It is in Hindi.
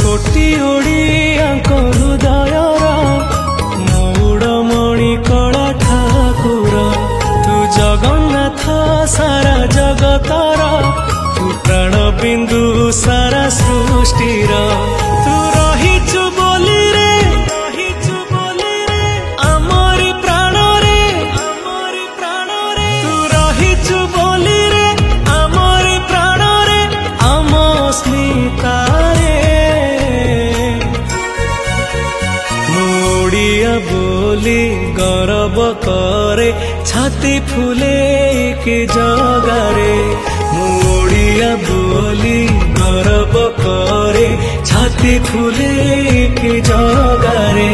कोटी ओडिया हृदय मौड़मणि कला ठाकुर तू जगन्नाथ सारा जगतर तू प्राण बिंदु सारा सृष्टिर तू रहिचु बोली रे आमरी प्राण रे तू रहिचु बोली रे आमरी प्राण रे आम स्मिता रे मोड़िया बोली गौरव करे छाती फूले के जगारे मोड़िया बोली गौरव करे छाती फूले के जगारे।